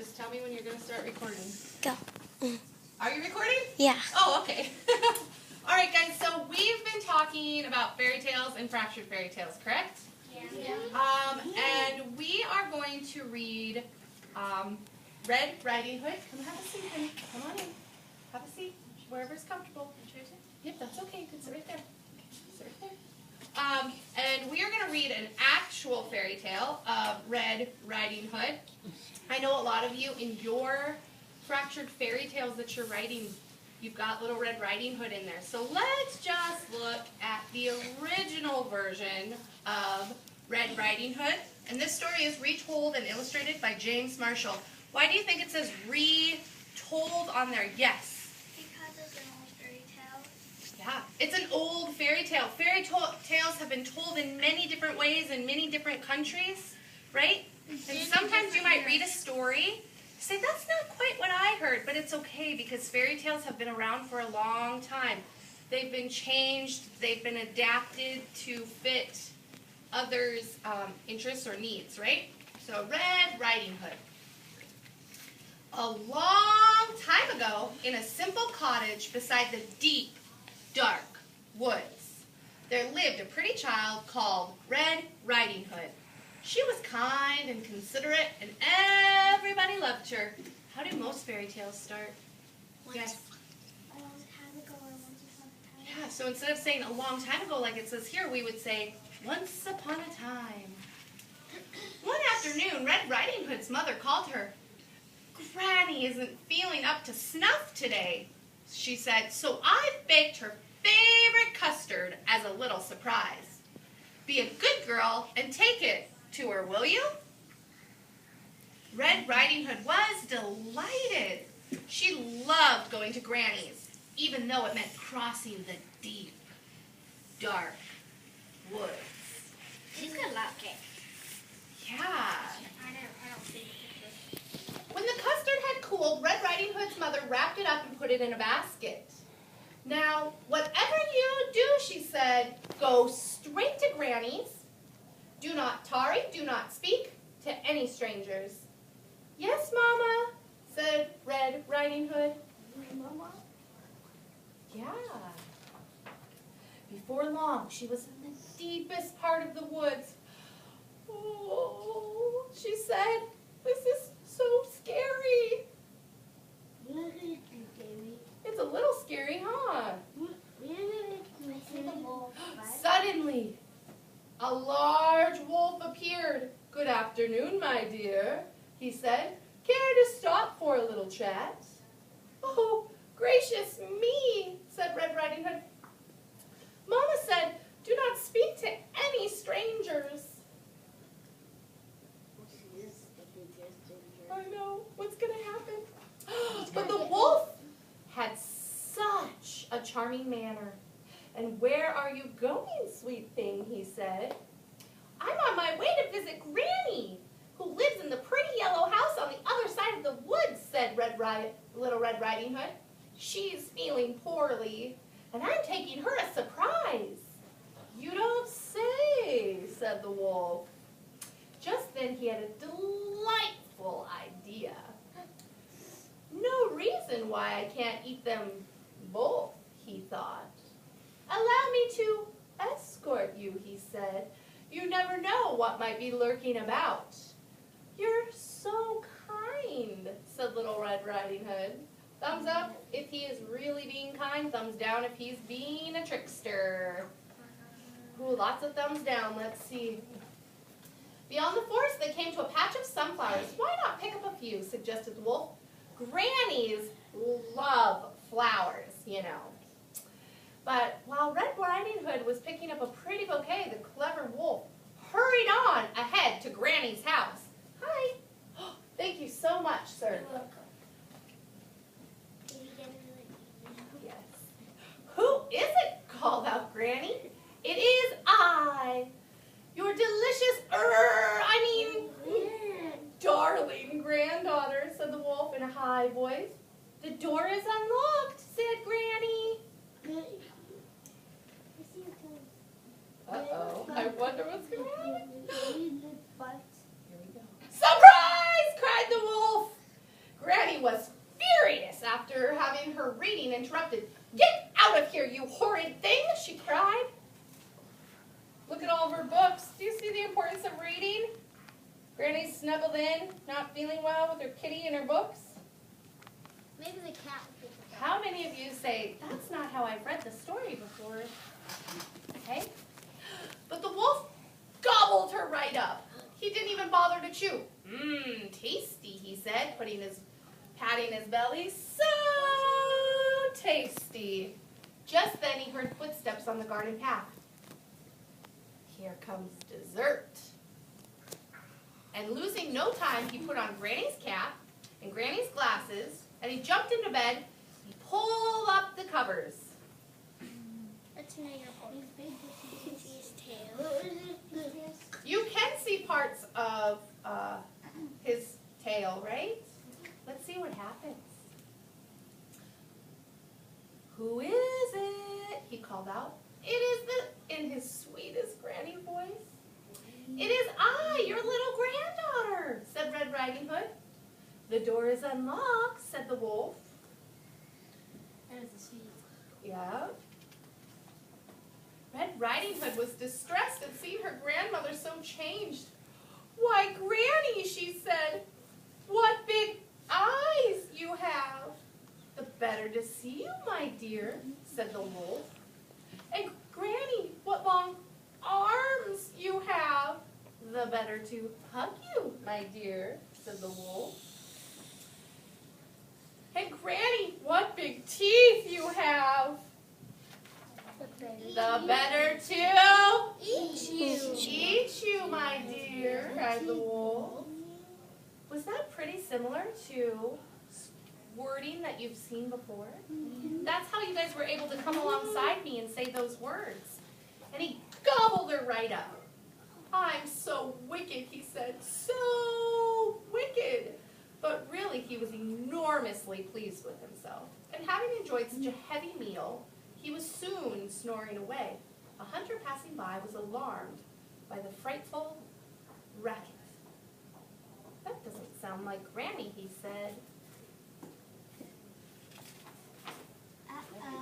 Just tell me when you're going to start recording. Go. Are you recording? Yeah. Oh, okay. All right, guys, so we've been talking about fairy tales and fractured fairy tales, correct? Yeah. And we are going to read Red Riding Hood. Come have a seat, honey. Come on in. Have a seat, wherever's comfortable. Yep, that's okay. You can sit right there. Sit right there. And we are going to read an actual fairy tale of Red Riding Hood. I know a lot of you in your fractured fairy tales that you're writing, you've got little Red Riding Hood in there. So let's just look at the original version of Red Riding Hood. And this story is retold and illustrated by James Marshall. Why do you think it says retold on there? Yes. Because it's an old fairy tale. Yeah, it's an old fairy tale. Fairy tales have been told in many different ways in many different countries, right? And sometimes you might read a story, say, that's not quite what I heard, but it's okay because fairy tales have been around for a long time. They've been changed, they've been adapted to fit others' interests or needs, right? So, Red Riding Hood. A long time ago, in a simple cottage beside the deep, dark woods, there lived a pretty child called Red Riding Hood. She was kind and considerate, and everybody loved her. How do most fairy tales start? Yes. A long time ago or once upon a time. Yeah, so instead of saying a long time ago like it says here, we would say once upon a time. One afternoon, Red Riding Hood's mother called her. Granny isn't feeling up to snuff today, she said, so I've baked her favorite custard as a little surprise. Be a good girl and take it to her, will you? Red Riding Hood was delighted. She loved going to Granny's, even though it meant crossing the deep, dark woods. She's gonna love it. Yeah. I don't think it's When the custard had cooled, Red Riding Hood's mother wrapped it up and put it in a basket. Now, whatever you do, she said, go straight to Granny's. Do not tarry, do not speak to any strangers. Yes, Mama, said Red Riding Hood. Mama? Yeah. Before long, she was in the deepest part of the woods. Oh, she said, this is so scary. It's a little scary, huh? Suddenly, a large wolf appeared. Good afternoon, my dear, he said. Care to stop for a little chat? Oh, gracious me, said Red Riding Hood. Mama said, do not speak to any strangers. I know, what's going to happen? But the wolf had such a charming manner. And where are you going, sweet thing, he said. I'm on my way to visit Granny, who lives in the pretty yellow house on the other side of the woods, said Little Red Riding Hood. She's feeling poorly, and I'm taking her a surprise. You don't say, said the wolf. Just then he had a delightful idea. No reason why I can't eat them both, he thought. Allow me to escort you, he said. You never know what might be lurking about. You're so kind, said Little Red Riding Hood. Thumbs up if he is really being kind, thumbs down if he's being a trickster. Ooh, lots of thumbs down, let's see. Beyond the forest, they came to a patch of sunflowers. Why not pick up a few, suggested the wolf. Grannies love flowers, you know. But while Red Riding Hood was picking up a pretty bouquet, the clever wolf hurried on ahead to Granny's house. Hi. Thank you so much, sir. You're welcome. Did you get it? Yes. Who is it? Called out Granny. It is I, your delicious, darling granddaughter, said the wolf in a high voice. The door is unlocked, said Granny. Uh-oh, I wonder what's going to happen. Here we go. Surprise! cried the wolf. Granny was furious after having her reading interrupted. "Get out of here, you horrid thing!" she cried. Look at all of her books. Do you see the importance of reading? Granny's snuggled in, not feeling well with her kitty and her books. Maybe the cat will pick it up. How many of you say, "That's not how I've read the story before"? Okay. But the wolf gobbled her right up. He didn't even bother to chew. "Mmm, tasty," he said, patting his belly. "So tasty." Just then he heard footsteps on the garden path. Here comes dessert. And losing no time, he put on Granny's cap and Granny's glasses, and he jumped into bed. He pulled up the covers. Let's know your his tail. You can see parts of his tail, right? Let's see what happens. "Who is it?" he called out. In his sweetest Granny voice. "It is I, your little granddaughter," said Red Riding Hood. "The door is unlocked," said the wolf. That is sweet. Yeah. Red Riding Hood was distressed at seeing her grandmother so changed. "Why, Granny," she said, "what big eyes you have." "The better to see you, my dear," said the wolf. "And Granny, what long arms you have." "The better to hug you, my dear," said the wolf. "And Granny, what big teeth you have." "The better to Eat you. eat you, my dear," cried the wolf. Was that pretty similar to wording that you've seen before? That's how you guys were able to come alongside me and say those words. And he gobbled her right up. "I'm so wicked," he said, "so wicked." But really, he was enormously pleased with himself. And having enjoyed such a heavy meal, he was soon snoring away. A hunter passing by was alarmed by the frightful racket. "That doesn't sound like Granny," he said.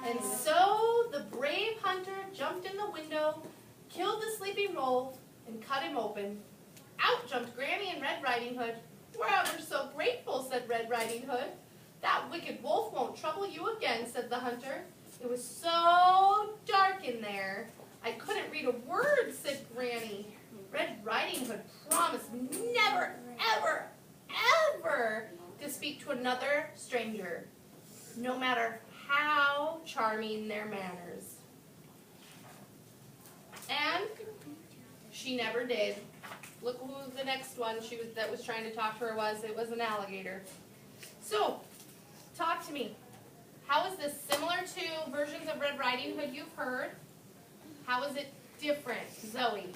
And so the brave hunter jumped in the window, killed the sleeping wolf, and cut him open. Out jumped Granny and Red Riding Hood. "We're ever so grateful," said Red Riding Hood. "That wicked wolf won't trouble you again," said the hunter. "It was so dark in there, I couldn't read a word," said Granny. Red Riding Hood promised never, ever, ever to speak to another stranger, no matter how charming their manners. And she never did. Look who the next one that was trying to talk to her was. It was an alligator. So, talk to me. How is this similar to versions of Red Riding Hood you've heard? How is it different, Zoe?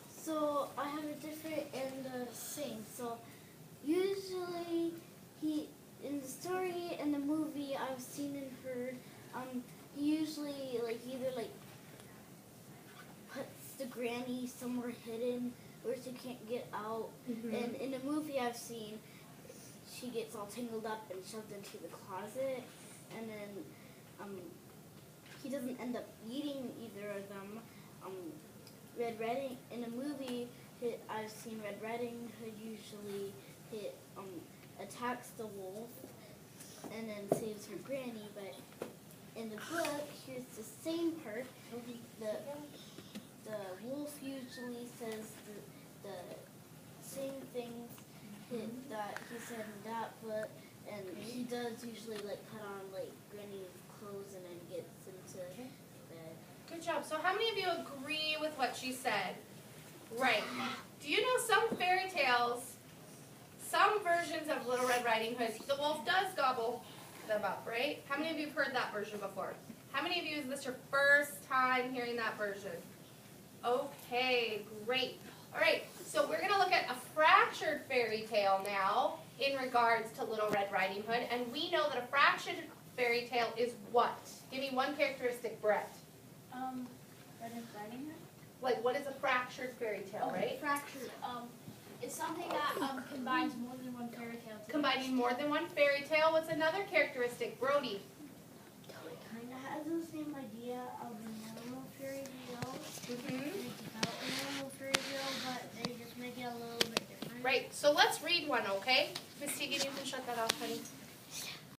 So I have a different and the same. So usually in the story and the movie I've seen and heard, he usually either puts the granny somewhere hidden where she can't get out. Mm-hmm. And in the movie I've seen, she gets all tangled up and shoved into the closet, and then he doesn't end up eating either of them. In a movie, I've seen Red Riding Hood usually attacks the wolf and then saves her granny, but in the book, here's the same part. The wolf usually says the same things that he said in that book, and he does usually put on granny's clothes and then gets into bed. Good job. So how many of you agree with what she said? Right. Do you know some fairy tales, some versions of Little Red Riding Hood, the wolf does gobble them up, right? How many of you have heard that version before? How many of you, is this your first time hearing that version? Okay, great. All right, so we're going to look at a fractured fairy tale now in regards to Little Red Riding Hood, and we know that a fractured fairy tale is what? Give me one characteristic, Brett. Red Riding Hood? Like, what is a fractured fairy tale, right? Fractured. It's something that combines more than one fairy tale Combining more than one fairy tale, what's another characteristic? Brody. Kind of has the same idea of a normal fairy tale. Mm-hmm. It's about a normal fairy tale, but they just make it a little bit different. Right, so let's read one, okay? Miss Tegan, you can shut that off, honey.